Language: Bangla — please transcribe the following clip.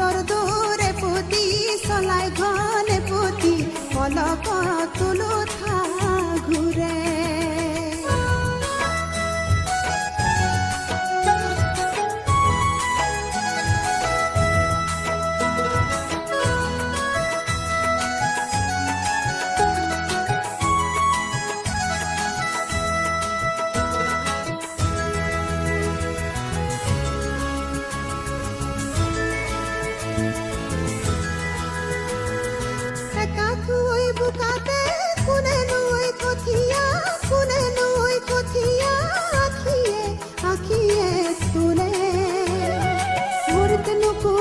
দর দৌড়ে পুতি সলাই ঘনে পুতি পলক তুলু থা ঘুরে বুকাতে কোনে নই কথিয়া কোনে নই কথিয়া আখিয়ে আখিয়ে তুলে মুরত নুকু